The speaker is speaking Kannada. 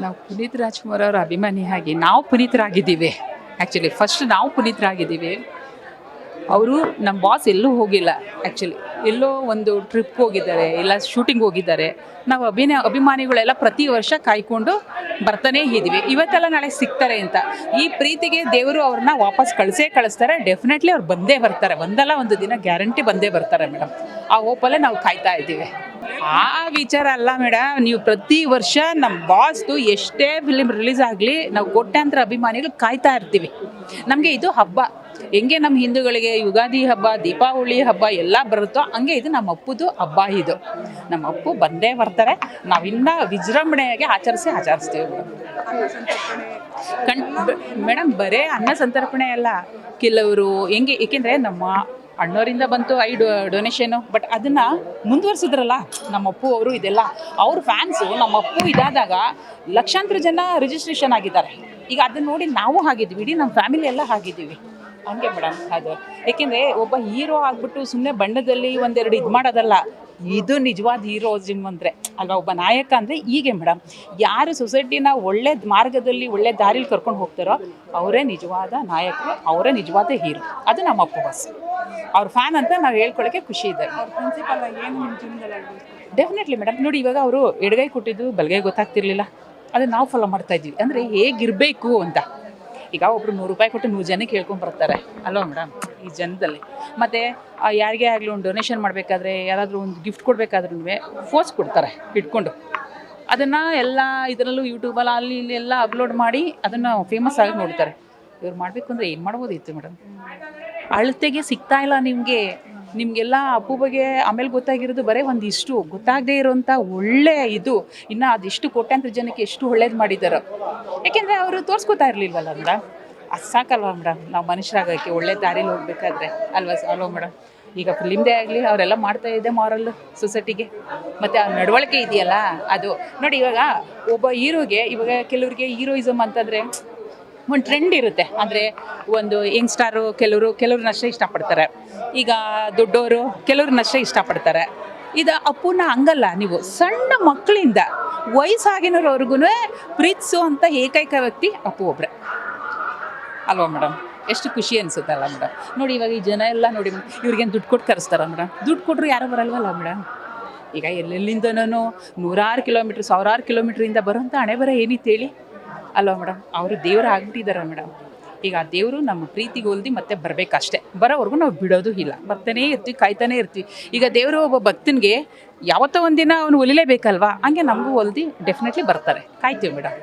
ನಾವು ಪುನೀತ್ ರಾಜ್ಕುಮಾರ್ ಅವರ ಅಭಿಮಾನಿಯಾಗಿ ನಾವು ಪುನೀತರಾಗಿದ್ದೀವಿ. ಆ್ಯಕ್ಚುಲಿ ಫಸ್ಟ್ ನಾವು ಪುನೀತರಾಗಿದ್ದೀವಿ. ಅವರು ನಮ್ಮ ಬಾಸ್ ಎಲ್ಲೂ ಹೋಗಿಲ್ಲ. ಆ್ಯಕ್ಚುಲಿ ಎಲ್ಲೋ ಒಂದು ಟ್ರಿಪ್ ಹೋಗಿದ್ದಾರೆ, ಇಲ್ಲ ಶೂಟಿಂಗ್ ಹೋಗಿದ್ದಾರೆ. ನಾವು ಅಭಿಮಾನಿಗಳೆಲ್ಲ ಪ್ರತಿ ವರ್ಷ ಕಾಯ್ಕೊಂಡು ಬರ್ತಾನೇ ಇದ್ದೀವಿ. ಇವತ್ತೆಲ್ಲ ನಾಳೆ ಸಿಗ್ತಾರೆ ಅಂತ. ಈ ಪ್ರೀತಿಗೆ ದೇವರು ಅವ್ರನ್ನ ವಾಪಸ್ ಕಳಿಸ್ತಾರೆ. ಡೆಫಿನೆಟ್ಲಿ ಅವ್ರು ಬಂದೇ ಬರ್ತಾರೆ. ಒಂದಲ್ಲ ಒಂದು ದಿನ ಗ್ಯಾರಂಟಿ ಬಂದೇ ಬರ್ತಾರೆ ಮೇಡಮ್. ಆ ಹೋಪಲ್ಲೇ ನಾವು ಕಾಯ್ತಾ ಇದ್ದೀವಿ. ಆ ವಿಚಾರ ಅಲ್ಲ ಮೇಡಮ್, ನೀವು ಪ್ರತಿ ವರ್ಷ ನಮ್ಮ ಬಾಸ್ದು ಎಷ್ಟೇ ಫಿಲಿಮ್ ರಿಲೀಸ್ ಆಗಲಿ ನಾವು ಕೋಟ್ಯಾಂತರ ಅಭಿಮಾನಿಗಳು ಕಾಯ್ತಾ ಇರ್ತೀವಿ. ನಮಗೆ ಇದು ಹಬ್ಬ. ಹೆಂಗೆ ನಮ್ಮ ಹಿಂದೂಗಳಿಗೆ ಯುಗಾದಿ ಹಬ್ಬ, ದೀಪಾವಳಿ ಹಬ್ಬ ಎಲ್ಲ ಬರುತ್ತೋ ಹಂಗೆ ಇದು ನಮ್ಮ ಅಪ್ಪುದು ಹಬ್ಬ. ಇದು ನಮ್ಮ ಅಪ್ಪು ಬಂದೇ ಬರ್ತಾರೆ. ನಾವಿನ್ನ ವಿಜೃಂಭಣೆಯಾಗಿ ಆಚರಿಸ್ತೀವಿ ಮೇಡಮ್. ಬರೇ ಅನ್ನ ಸಂತರ್ಪಣೆ ಅಲ್ಲ, ಕೆಲವರು ಹೆಂಗೆ, ಏಕೆಂದರೆ ನಮ್ಮ ಅಣ್ಣವರಿಂದ ಬಂತು ಡೊನೇಷನು, ಬಟ್ ಅದನ್ನು ಮುಂದುವರಿಸಿದ್ರಲ್ಲ ನಮ್ಮ ಅಪ್ಪು ಅವರು. ಇದೆಲ್ಲ ಅವ್ರ ಫ್ಯಾನ್ಸು ನಮ್ಮ ಅಪ್ಪು ಇದಾದಾಗ ಲಕ್ಷಾಂತರ ಜನ ರಿಜಿಸ್ಟ್ರೇಷನ್ ಆಗಿದ್ದಾರೆ. ಈಗ ಅದನ್ನ ನೋಡಿ ನಾವು ಆಗಿದ್ದೀವಿ, ಇಡೀ ನಮ್ಮ ಫ್ಯಾಮಿಲಿ ಎಲ್ಲ ಆಗಿದ್ದೀವಿ. ಹಂಗೆ ಮೇಡಮ್ ಅದು. ಏಕೆಂದರೆ ಒಬ್ಬ ಹೀರೋ ಆಗಿಬಿಟ್ಟು ಸುಮ್ಮನೆ ಬಣ್ಣದಲ್ಲಿ ಒಂದೆರಡು ಇದು ಮಾಡೋದಲ್ಲ, ಇದು ನಿಜವಾದ ಹೀರೋಯಿಸಮ್ ಅಂದರೆ ಅಲ್ವಾ. ಒಬ್ಬ ನಾಯಕ ಅಂದರೆ ಹೀಗೆ ಮೇಡಮ್, ಯಾರು ಸೊಸೈಟಿನ ಒಳ್ಳೆ ಮಾರ್ಗದಲ್ಲಿ ಒಳ್ಳೆ ದಾರಿಲಿ ಕರ್ಕೊಂಡು ಹೋಗ್ತಾರೋ ಅವರೇ ನಿಜವಾದ ನಾಯಕರು, ಅವರೇ ನಿಜವಾದ ಹೀರೋ. ಅದು ನಮ್ಮ ಅಪ್ಪು ಬಾಸ್. ಅವ್ರ ಫ್ಯಾನ್ ಅಂತ ನಾವು ಹೇಳ್ಕೊಳ್ಳೋಕ್ಕೆ ಖುಷಿ ಇದೆ. Definitely madam. ನೋಡಿ, ಇವಾಗ ಅವರು ಎಡಗೈ ಕೊಟ್ಟಿದ್ದು ಬಲಗೈ ಗೊತ್ತಾಗ್ತಿರ್ಲಿಲ್ಲ, ಅದನ್ನು ನಾವು ಫಾಲೋ ಮಾಡ್ತಾಯಿದ್ವಿ. ಅಂದರೆ ಹೇಗಿರಬೇಕು ಅಂತ. ಈಗ ಒಬ್ರು 100 ರೂಪಾಯಿ ಕೊಟ್ಟು 100 ಜನಕ್ಕೆ ಹೇಳ್ಕೊಂಬರ್ತಾರೆ ಅಲ್ವಾ ಮೇಡಮ್, ಈ ಜನದಲ್ಲಿ. ಮತ್ತು ಯಾರಿಗೇ ಆಗಲಿ ಒಂದು ಡೊನೇಷನ್ ಮಾಡಬೇಕಾದ್ರೆ, ಯಾರಾದರೂ ಒಂದು ಗಿಫ್ಟ್ ಕೊಡಬೇಕಾದ್ರೂ ಫೋರ್ಸ್ ಕೊಡ್ತಾರೆ ಇಟ್ಕೊಂಡು. ಅದನ್ನು ಎಲ್ಲ ಇದರಲ್ಲೂ ಯೂಟ್ಯೂಬಲ್ಲಿ ಅಲ್ಲಿ ಇಲ್ಲಿ ಎಲ್ಲ ಅಪ್ಲೋಡ್ ಮಾಡಿ ಅದನ್ನು ಫೇಮಸ್ ಆಗಿ ನೋಡ್ತಾರೆ. ಇವ್ರು ಮಾಡಬೇಕು ಅಂದರೆ ಏನು ಮಾಡ್ಬೋದಿತ್ತು ಮೇಡಮ್. ಅಳತೆಗೆ ಸಿಗ್ತಾ ಇಲ್ಲ ನಿಮಗೆಲ್ಲ ಅಪ್ಪು ಬಗ್ಗೆ ಆಮೇಲೆ ಗೊತ್ತಾಗಿರೋದು ಬರೀ ಒಂದಿಷ್ಟು ಗೊತ್ತಾಗದೇ ಇರೋಂಥ ಒಳ್ಳೆ ಇದು. ಇನ್ನು ಅದೆಷ್ಟು ಕೋಟ್ಯಾಂತರ ಜನಕ್ಕೆ ಎಷ್ಟು ಒಳ್ಳೇದು ಮಾಡಿದ್ದಾರೋ. ಯಾಕೆಂದರೆ ಅವರು ತೋರಿಸ್ಕೊತಾ ಇರಲಿಲ್ವಲ್ಲ ಮೇಡಮ್. ಅದು ಸಾಕಲ್ವ ಮೇಡಮ್ ನಾವು ಮನುಷ್ಯರಾಗೋಕ್ಕೆ, ಒಳ್ಳೆ ದಾರಿಲಿ ಹೋಗ್ಬೇಕಾದ್ರೆ ಅಲ್ವಾ ಮೇಡಮ್. ಈಗ ಫಿಲಿಮ್ದೇ ಆಗಲಿ ಅವರೆಲ್ಲ ಮಾಡ್ತಾ ಇದೆ ಮಾರಲ್ ಸೊಸೈಟಿಗೆ. ಮತ್ತು ಆ ನಡವಳಿಕೆ ಇದೆಯಲ್ಲ ಅದು ನೋಡಿ. ಇವಾಗ ಒಬ್ಬ ಹೀರೋಗೆ, ಇವಾಗ ಕೆಲವ್ರಿಗೆ ಹೀರೋಯಿಸಮ್ ಅಂತಂದರೆ ಒಂದು ಟ್ರೆಂಡ್ ಇರುತ್ತೆ. ಅಂದರೆ ಒಂದು ಯಂಗ್ಸ್ಟಾರು ಕೆಲವ್ರನ್ನಷ್ಟೇ ಇಷ್ಟಪಡ್ತಾರೆ. ಈಗ ದೊಡ್ಡವರು ಕೆಲವ್ರನ್ನಷ್ಟೇ ಇಷ್ಟಪಡ್ತಾರೆ. ಇದು ಅಪ್ಪುನ ಹಂಗಲ್ಲ. ನೀವು ಸಣ್ಣ ಮಕ್ಕಳಿಂದ ವಯಸ್ಸಾಗಿನವ್ರವ್ರಿಗೂ ಪ್ರೀತಿಸೋ ಅಂತ ಏಕೈಕ ವ್ಯಕ್ತಿ ಅಪ್ಪು ಒಬ್ಬರೇ ಅಲ್ವಾ ಮೇಡಮ್. ಎಷ್ಟು ಖುಷಿ ಅನಿಸುತ್ತಲ್ಲ ಮೇಡಮ್. ನೋಡಿ, ಇವಾಗ ಈ ಜನ ಎಲ್ಲ ನೋಡಿ ಇವ್ರಿಗೇನು ದುಡ್ಡು ಕೊಟ್ಟು ಕರೆಸ್ತಾರ ಮೇಡಮ್. ದುಡ್ಡು ಕೊಟ್ಟರು ಯಾರೂ ಬರಲ್ವಲ್ಲ ಮೇಡಮ್. ಈಗ ಎಲ್ಲೆಲ್ಲಿಂದನೂ ನೂರಾರು ಕಿಲೋಮೀಟ್ರ್, ಸಾವಿರಾರು ಕಿಲೋಮೀಟ್ರಿಂದ ಬರೋಂಥ ಹಣೆ ಬರ ಏನಿತ್ತು ಹೇಳಿ ಅಲ್ವಾ ಮೇಡಮ್. ಅವರು ದೇವರು ಆಗ್ಬಿಟ್ಟಿದ್ದಾರೆ ಮೇಡಮ್. ಈಗ ಆ ದೇವರು ನಮ್ಮ ಪ್ರೀತಿಗೆ ಹೋಲ್ದಿ ಮತ್ತೆ ಬರಬೇಕಷ್ಟೇ. ಬರೋವರೆಗೂ ನಾವು ಬಿಡೋದು ಇಲ್ಲ, ಬರ್ತಾನೇ ಇರ್ತೀವಿ, ಕಾಯ್ತಾನೆ ಇರ್ತೀವಿ. ಈಗ ದೇವರು ಒಬ್ಬ ಭಕ್ತನಿಗೆ ಯಾವತ್ತೋ ಒಂದಿನ ಅವನು ಒಲಿಲೇಬೇಕಲ್ವಾ, ಹಂಗೆ ನಮಗೂ ಹೊಲ್ದಿ ಡೆಫಿನೆಟ್ಲಿ ಬರ್ತಾರೆ. ಕಾಯ್ತೀವಿ ಮೇಡಮ್.